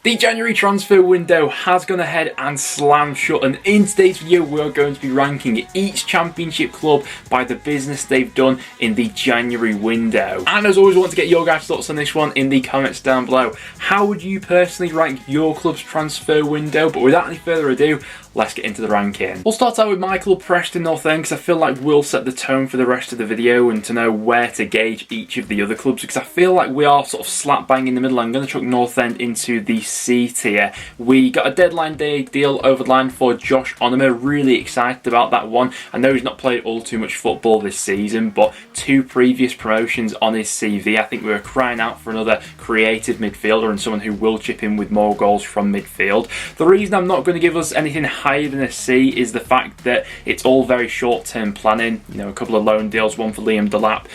The January transfer window has gone ahead and slammed shut, and in today's video we're going to be ranking each championship club by the business they've done in the January window. And as always, I want to get your guys' thoughts on this one in the comments down below. How would you personally rank your club's transfer window? But without any further ado, let's get into the ranking. We'll start out with my club, Preston North End, because I feel like we'll set the tone for the rest of the video and to know where to gauge each of the other clubs, because I feel like we are sort of slap bang in the middle. I'm going to chuck North End into the C tier. We got a deadline day deal over the line for Josh Onomah. Really excited about that one. I know he's not played all too much football this season, but 2 previous promotions on his CV. I think we were crying out for another creative midfielder and someone who will chip in with more goals from midfield. The reason I'm not going to give us anything higher than a C is the fact that it's all very short-term planning. You know, a couple of loan deals, one for Liam Delap,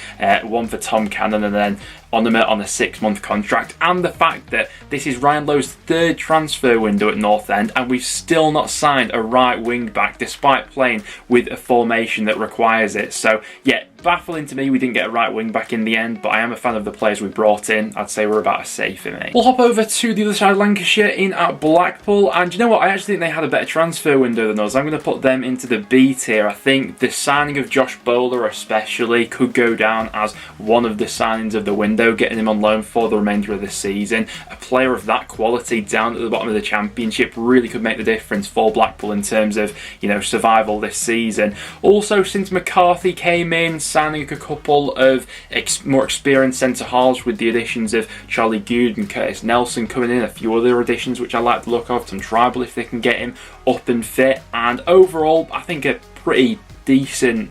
one for Tom Cannon, and then Onomah on a 6-month contract, and the fact that this is Ryan Lowe's 3rd transfer window at North End and we've still not signed a right wing back despite playing with a formation that requires it. So yeah, baffling to me we didn't get a right wing back in the end, but I am a fan of the players we brought in. I'd say we're about a C for me. We'll hop over to the other side of Lancashire in at Blackpool, and you know what, I actually think they had a better transfer window than us. I'm going to put them into the B tier. I think the signing of Josh Bowler especially could go down as one of the signings of the window, getting him on loan for the remainder of the season. A player of that quality down at the bottom of the championship really could make the difference for Blackpool in terms of, you know, survival this season. Also, since McCarthy came in, signing a couple of more experienced centre halves with the additions of Charlie Goode and Curtis Nelson coming in, a few other additions which I like the look of, Tom Tribal if they can get him up and fit, and overall I think a pretty decent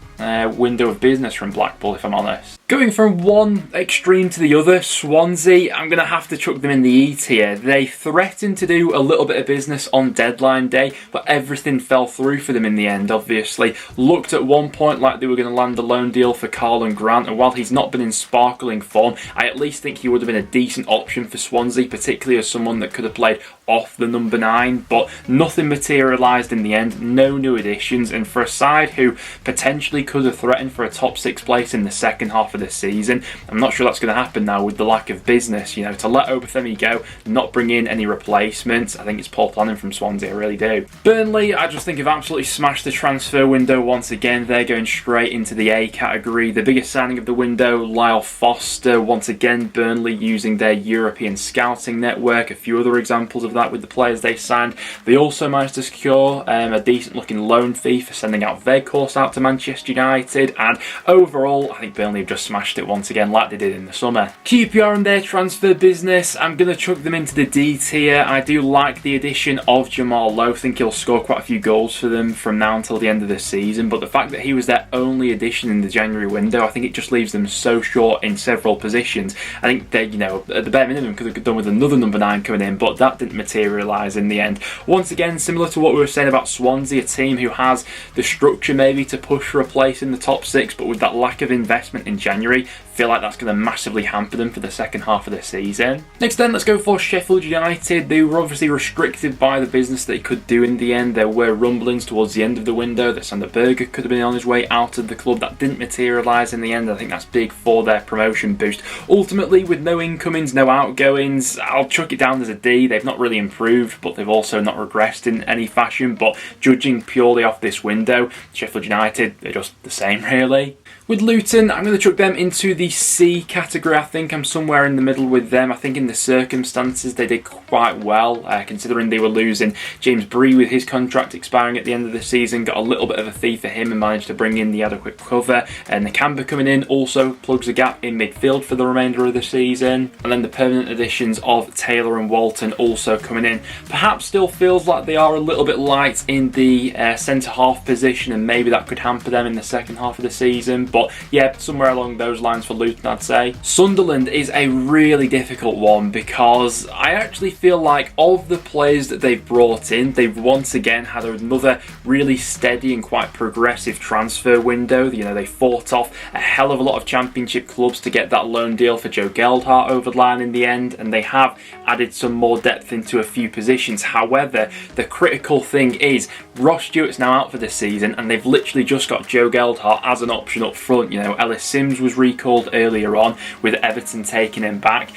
window of business from Blackpool, if I'm honest. Going from one extreme to the other, Swansea, I'm going to have to chuck them in the E tier. They threatened to do a little bit of business on deadline day, but everything fell through for them in the end, obviously. Looked at one point like they were going to land a loan deal for Carlon Grant, and while he's not been in sparkling form, I at least think he would have been a decent option for Swansea, particularly as someone that could have played off the number 9, but nothing materialised in the end, no new additions, and for a side who potentially could have threatened for a top 6 place in the second half of the season, I'm not sure that's going to happen now with the lack of business. You know, to let Obafemi go, not bring in any replacements, I think it's poor planning from Swansea, I really do. Burnley, I just think have absolutely smashed the transfer window once again. They're going straight into the A category. The biggest signing of the window, Lyle Foster, once again Burnley using their European scouting network, a few other examples of that with the players they signed. They also managed to secure a decent looking loan fee for sending out Weghorst out to Manchester United, and overall I think Burnley have just smashed it once again like they did in the summer. QPR and their transfer business, I'm going to chuck them into the D tier. I do like the addition of Jamal Lowe. I think he'll score quite a few goals for them from now until the end of the season, but the fact that he was their only addition in the January window, I think it just leaves them so short in several positions. I think they, you know, at the bare minimum could have done with another number 9 coming in, but that didn't materialise in the end. Once again, similar to what we were saying about Swansea, a team who has the structure maybe to push for a place in the top 6, but with that lack of investment in January, feel like that's going to massively hamper them for the second half of the season. Next then, let's go for Sheffield United. They were obviously restricted by the business they could do in the end. There were rumblings towards the end of the window that Sander Berge could have been on his way out of the club. That didn't materialise in the end. I think that's big for their promotion boost. Ultimately, with no incomings, no outgoings, I'll chuck it down as a D. They've not really improved, but they've also not regressed in any fashion. But judging purely off this window, Sheffield United, they're just the same really. With Luton, I'm going to chuck them into the C category. I think I'm somewhere in the middle with them. I think in the circumstances they did quite well, considering they were losing James Bree with his contract expiring at the end of the season. Got a little bit of a fee for him and managed to bring in the adequate cover. And Nakamba coming in also plugs a gap in midfield for the remainder of the season. And then the permanent additions of Taylor and Walton also coming in. Perhaps still feels like they are a little bit light in the centre-half position, and maybe that could hamper them in the second half of the season. But yeah, somewhere along those lines for Luton, I'd say. Sunderland is a really difficult one because I actually feel like of the players that they've brought in, they've once again had another really steady and quite progressive transfer window. You know, they fought off a hell of a lot of championship clubs to get that loan deal for Joe Geldhart over the line in the end, and they have added some more depth into a few positions. However, the critical thing is Ross Stewart's now out for this season, and they've literally just got Joe Geldhart as an option up front. You know, Ellis Sims was recalled earlier on with Everton taking him back.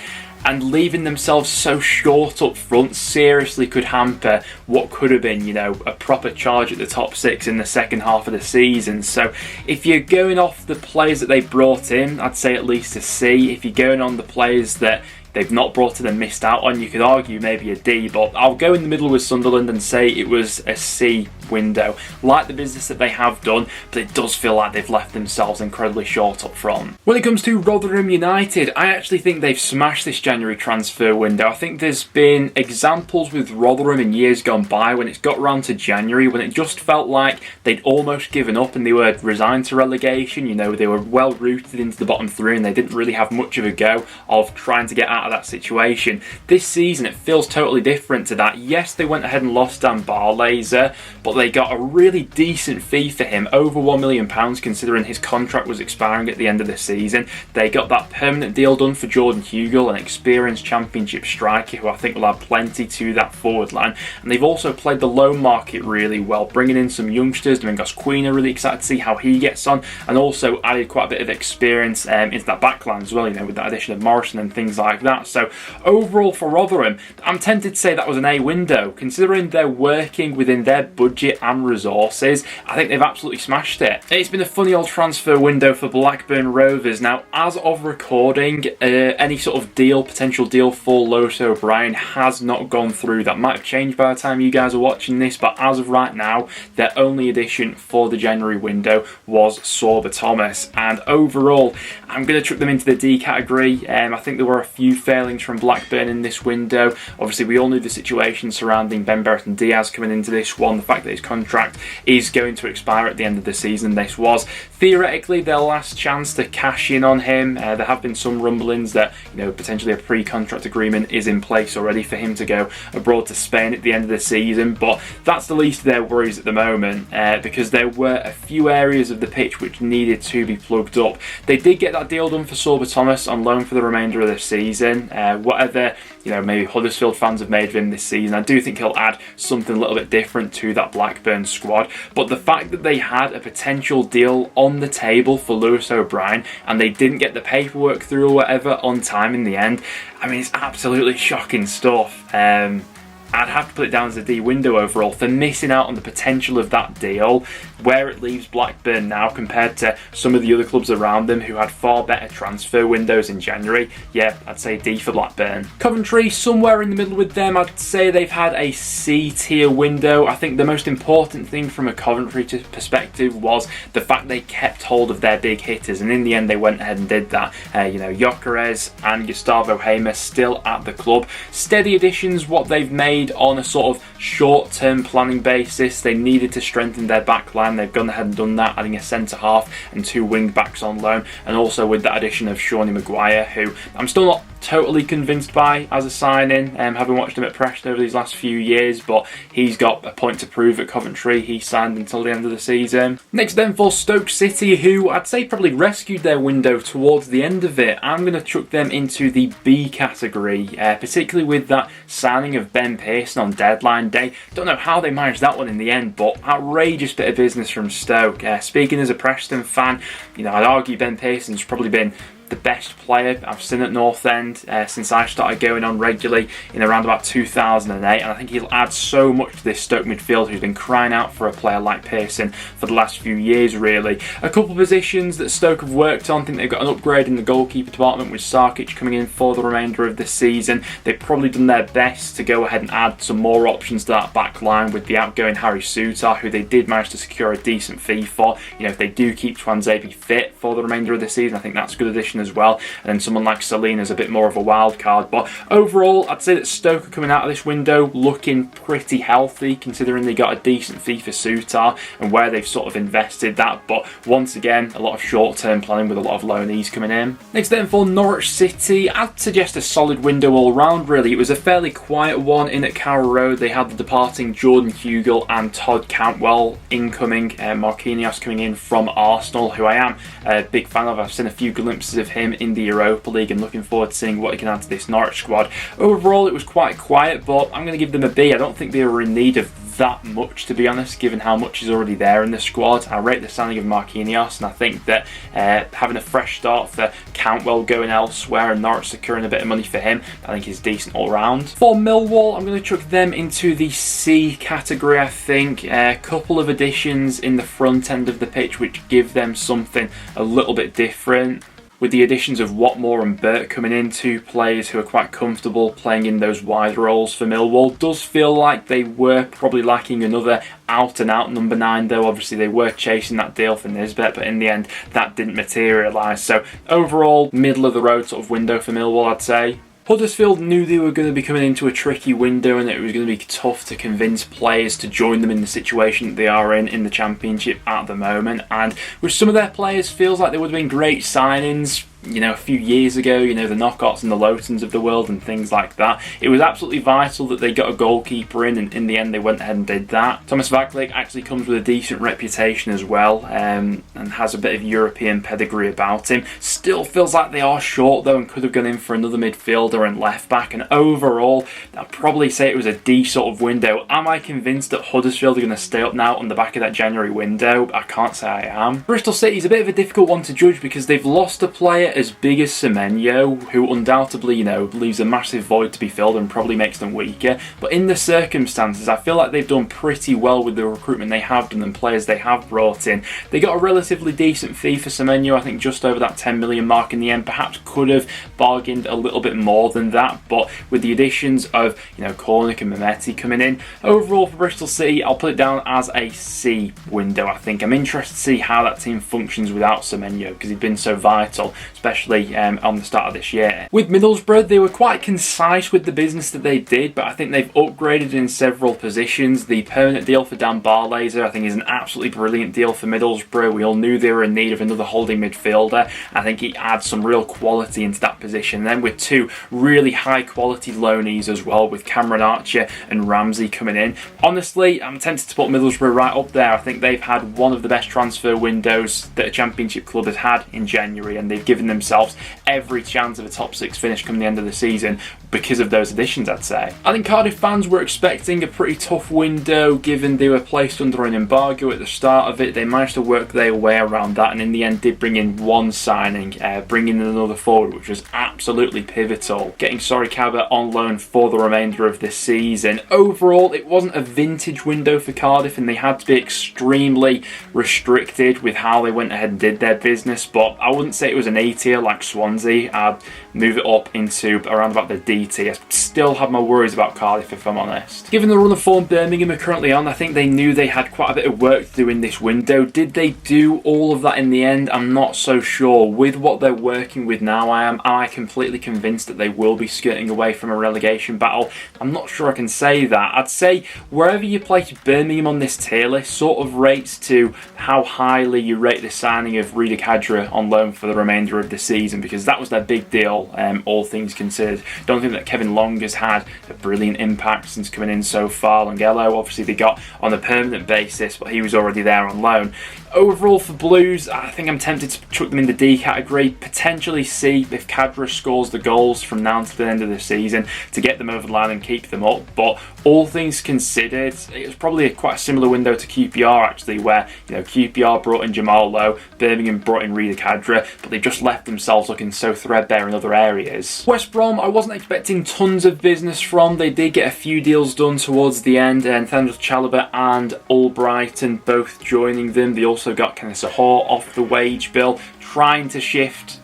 and leaving themselves so short up front seriously could hamper what could have been, you know, a proper charge at the top six in the second half of the season. So if you're going off the players that they brought in, I'd say at least a C. If you're going on the players that they've not brought in and missed out on, you could argue maybe a D, but I'll go in the middle with Sunderland and say it was a C window. Like the business that they have done, but it does feel like they've left themselves incredibly short up front. When it comes to Rotherham United, I actually think they've smashed this January transfer window. I think there's been examples with Rotherham in years gone by when it's got round to January, when it just felt like they'd almost given up and they were resigned to relegation. You know, they were well rooted into the bottom three and they didn't really have much of a go of trying to get out of that situation. This season, it feels totally different to that. Yes, they went ahead and lost Dan Barlaser, but they got a really decent fee for him, over £1 million, considering his contract was expiring at the end of the season. They got that permanent deal done for Jordan Hugill, an experienced championship striker who I think will add plenty to that forward line. And they've also played the loan market really well, bringing in some youngsters. Domingos Quina, really excited to see how he gets on, and also added quite a bit of experience into that back line as well, you know, with that addition of Morrison and things like that. So overall for Rotherham, I'm tempted to say that was an A window. Considering they're working within their budget and resources, I think they've absolutely smashed it. It's been a funny old transfer window for Blackburn Rovers. Now, as of recording, any sort of potential deal for Lewis O'Brien has not gone through. That might have changed by the time you guys are watching this, but as of right now, their only addition for the January window was Sorba Thomas. And overall, I'm going to chuck them into the D category. I think there were a few failings from Blackburn in this window. Obviously, we all knew the situation surrounding Ben Brereton Diaz coming into this one. The fact that his contract is going to expire at the end of the season. This was theoretically their last chance to cash in on him. There have been some rumblings that, you know, potentially a pre-contract agreement is in place already for him to go abroad to Spain at the end of the season, but that's the least of their worries at the moment, because there were a few areas of the pitch which needed to be plugged up. They did get that deal done for Sorba Thomas on loan for the remainder of the season. Whatever, you know, maybe Huddersfield fans have made of him this season, I do think he'll add something a little bit different to that Blackburn squad. But the fact that they had a potential deal on the table for Lewis O'Brien and they didn't get the paperwork through or whatever on time in the end, I mean, it's absolutely shocking stuff. I'd have to put it down as a D window overall for missing out on the potential of that deal. Where it leaves Blackburn now compared to some of the other clubs around them who had far better transfer windows in January, yeah, I'd say D for Blackburn. Coventry, somewhere in the middle with them. I'd say they've had a C tier window. I think the most important thing from a Coventry perspective was the fact they kept hold of their big hitters, and in the end they went ahead and did that. You know, Gyökeres and Gustavo Hamer still at the club. Steady additions, what they've made on a sort of short-term planning basis. They needed to strengthen their back line. They've gone ahead and done that, adding a centre-half and 2 wing-backs on loan, and also with that addition of Shawnee Maguire, who I'm still not totally convinced by as a signing, having watched him at Preston over these last few years, but he's got a point to prove at Coventry. He signed until the end of the season. Next then for Stoke City, who I'd say probably rescued their window towards the end of it. I'm going to chuck them into the B category, particularly with that signing of Ben Pearson on deadline day. Don't know how they managed that one in the end, but outrageous bit of business from Stoke. Speaking as a Preston fan, you know, I'd argue Ben Pearson's probably been the best player I've seen at North End since I started going on regularly in around about 2008, and I think he'll add so much to this Stoke midfield who's been crying out for a player like Pearson for the last few years really. A couple of positions that Stoke have worked on. I think they've got an upgrade in the goalkeeper department with Sarkic coming in for the remainder of the season. They've probably done their best to go ahead and add some more options to that back line with the outgoing Harry Souttar, who they did manage to secure a decent fee for. You know, if they do keep Twanzebe fit for the remainder of the season, I think that's a good addition as well. And then someone like Salina's a bit more of a wild card. But overall, I'd say that Stoke are coming out of this window looking pretty healthy, considering they got a decent fee for Souttar and where they've sort of invested that. But once again, a lot of short-term planning with a lot of loanees coming in. Next then for Norwich City, I'd suggest a solid window all round really. It was a fairly quiet one in at Carrow Road. They had the departing Jordan Hugill and Todd Cantwell incoming, Marquinhos coming in from Arsenal, who I am a big fan of. I've seen a few glimpses of him in the Europa League and looking forward to seeing what he can add to this Norwich squad. Overall, it was quite quiet, but I'm going to give them a B. I don't think they were in need of that much, to be honest, given how much is already there in the squad. I rate the signing of Marquinhos, and I think that having a fresh start for Cantwell going elsewhere and Norwich securing a bit of money for him, I think is decent all round. For Millwall, I'm going to chuck them into the C category, I think. A couple of additions in the front end of the pitch which give them something a little bit different. With the additions of Watmore and Burt coming in, two players who are quite comfortable playing in those wide roles for Millwall. Does feel like they were probably lacking another out-and-out number 9 though. Obviously they were chasing that deal for Nisbet, but in the end that didn't materialise. So overall, middle of the road sort of window for Millwall, I'd say. Huddersfield knew they were going to be coming into a tricky window and it was going to be tough to convince players to join them in the situation that they are in the Championship at the moment. And with some of their players, feels like they would have been great signings, you know, a few years ago, you know, the Knockouts and the Lowtons of the world and things like that. It was absolutely vital that they got a goalkeeper in, and in the end they went ahead and did that. Thomas Vaglik actually comes with a decent reputation as well, and has a bit of European pedigree about him. Still feels like they are short though, and could have gone in for another midfielder and left back. And overall, I'd probably say it was a D sort of window. Am I convinced that Huddersfield are going to stay up now on the back of that January window? I can't say I am. Bristol City is a bit of a difficult one to judge because they've lost a player as big as Semenyo, who undoubtedly, you know, leaves a massive void to be filled and probably makes them weaker. But in the circumstances, I feel like they've done pretty well with the recruitment they have done and players they have brought in. They got a relatively decent fee for Semenyo, I think just over that 10 million mark in the end. Perhaps could have bargained a little bit more than that, but with the additions of, you know, Cornick and Mehmeti coming in, overall for Bristol City, I'll put it down as a C window. I think I'm interested to see how that team functions without Semenyo because he's been so vital, especially on the start of this year. With Middlesbrough, they were quite concise with the business that they did, but I think they've upgraded in several positions. The permanent deal for Dan Barlaser, I think, is an absolutely brilliant deal for Middlesbrough. We all knew they were in need of another holding midfielder. I think he adds some real quality into that position. Then with two really high quality loanees as well, with Cameron Archer and Ramsey coming in. Honestly, I'm tempted to put Middlesbrough right up there. I think they've had one of the best transfer windows that a Championship club has had in January, and they've given themselves every chance of a top 6 finish come the end of the season because of those additions, I'd say. I think Cardiff fans were expecting a pretty tough window given they were placed under an embargo at the start of it. They managed to work their way around that and in the end did bring in one signing, bringing in another forward, which was absolutely pivotal. Getting Sorry-Kaba on loan for the remainder of this season. Overall, it wasn't a vintage window for Cardiff and they had to be extremely restricted with how they went ahead and did their business, but I wouldn't say it was an A tier like Swansea. I'd move it up into around about the D tier. I still have my worries about Cardiff, if I'm honest. Given the run of form Birmingham are currently on, I think they knew they had quite a bit of work to do in this window. Did they do all of that in the end? I'm not so sure. With what they're working with now, am I completely convinced that they will be skirting away from a relegation battle? I'm not sure I can say that. I'd say wherever you place Birmingham on this tier list sort of rates to how highly you rate the signing of Rida Kadra on loan for the remainder of the season, because that was their big deal, all things considered. Don't think that Kevin Long has had a brilliant impact since coming in so far. Longello, obviously they got on a permanent basis, but he was already there on loan. Overall for Blues, I think I'm tempted to chuck them in the D category, potentially C if Kadra scores the goals from now to the end of the season to get them over the line and keep them up. But all things considered, it was probably quite a similar window to QPR actually, where, you know, QPR brought in Jamal Lowe, Birmingham brought in Rida Kadra, but they just left themselves looking so threadbare in other areas. West Brom, I wasn't expecting tons of business from. They did get a few deals done towards the end, and Nathaniel Chalobah and Albrighton both joining them. They also got Kenneth Sahor off the wage bill, trying to shift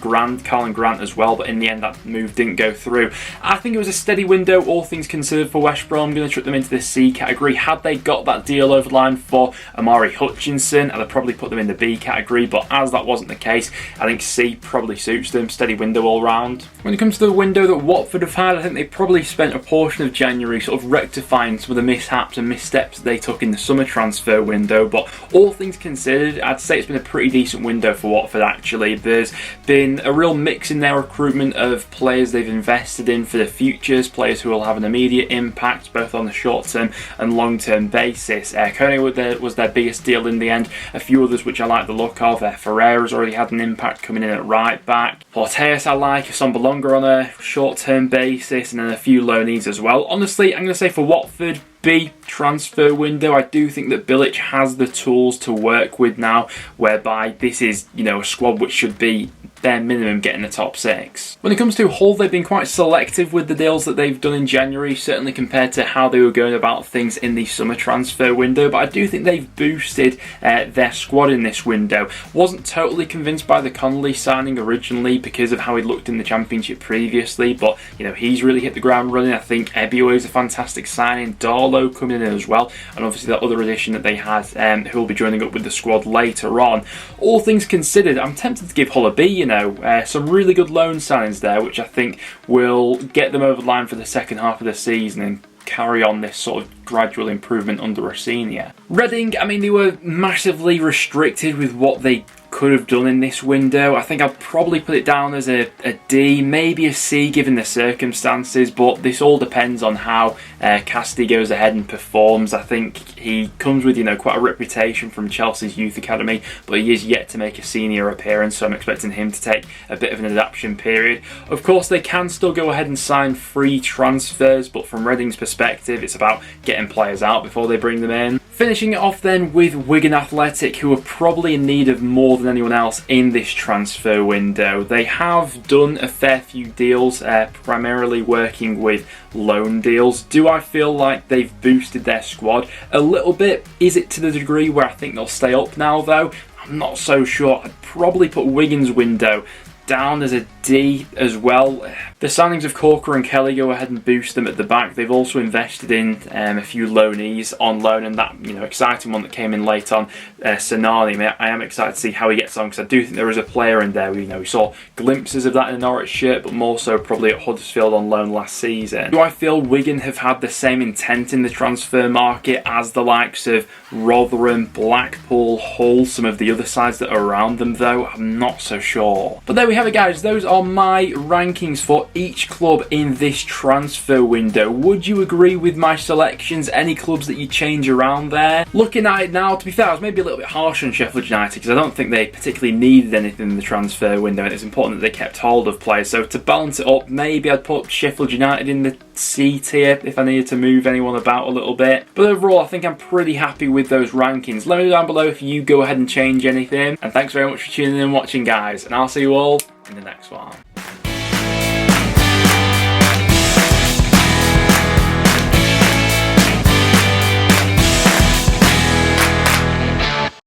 Colin Grant as well, but in the end that move didn't go through. I think it was a steady window, all things considered, for West Brom. I'm going to chuck them into the C category. Had they got that deal over the line for Amari Hutchinson, I'd have probably put them in the B category, but as that wasn't the case, I think C probably suits them. Steady window all round. When it comes to the window that Watford have had, I think they probably spent a portion of January sort of rectifying some of the mishaps and missteps they took in the summer transfer window, but all things considered, I'd say it's been a pretty decent window for Watford actually. There's been been a real mix in their recruitment of players they've invested in for the futures, players who will have an immediate impact both on the short term and long term basis. Koenig was their biggest deal in the end. A few others which I like the look of. Ferreira's already had an impact coming in at right back. Porteus I like, Sombalonga on a short term basis, and then a few loanees as well. Honestly, I'm going to say for Watford, B, transfer window. I do think that Bilic has the tools to work with now, whereby this is, a squad which should be bare minimum getting the top 6. When it comes to Hull, they've been quite selective with the deals that they've done in January, certainly compared to how they were going about things in the summer transfer window, but I do think they've boosted their squad in this window. Wasn't totally convinced by the Connolly signing originally because of how he looked in the Championship previously, but he's really hit the ground running. I think Ebio is a fantastic signing, Darlow coming in as well, and obviously that other addition that they had who will be joining up with the squad later on. All things considered, I'm tempted to give Hull a B, some really good loan signings there, which I think will get them over the line for the second half of the season and carry on this sort of gradual improvement under Rossini. Reading, they were massively restricted with what they could have done in this window. I think I'd probably put it down as a D, maybe a C given the circumstances, but this all depends on how Casti goes ahead and performs. I think he comes with quite a reputation from Chelsea's youth academy, but he is yet to make a senior appearance, so I'm expecting him to take a bit of an adaptation period. Of course, they can still go ahead and sign free transfers, but from Reading's perspective, it's about getting players out before they bring them in. Finishing it off then with Wigan Athletic, who are probably in need of more than anyone else in this transfer window. They have done a fair few deals, primarily working with loan deals. Do I feel like they've boosted their squad a little bit? Is it to the degree where I think they'll stay up now though? I'm not so sure. I'd probably put Wigan's window down as a D as well. The signings of Corker and Kelly go ahead and boost them at the back. They've also invested in a few loanees on loan, and that exciting one that came in late on, Senani. I am excited to see how he gets on, because I do think there is a player in there. We saw glimpses of that in the Norwich shirt, but more so probably at Huddersfield on loan last season. Do I feel Wigan have had the same intent in the transfer market as the likes of Rotherham, Blackpool, Hull, some of the other sides that are around them though? I'm not so sure. But there we have it, guys. Those are my rankings for each club in this transfer window. Would you agree with my selections? Any clubs that you change around there? Looking at it now, to be fair, I was maybe a little bit harsh on Sheffield United because I don't think they particularly needed anything in the transfer window, and it's important that they kept hold of players. So to balance it up, maybe I'd put Sheffield United in the C tier if I needed to move anyone about a little bit. But overall, I think I'm pretty happy with those rankings. Let me know down below if you go ahead and change anything. And thanks very much for tuning in and watching, guys. And I'll see you all in the next one.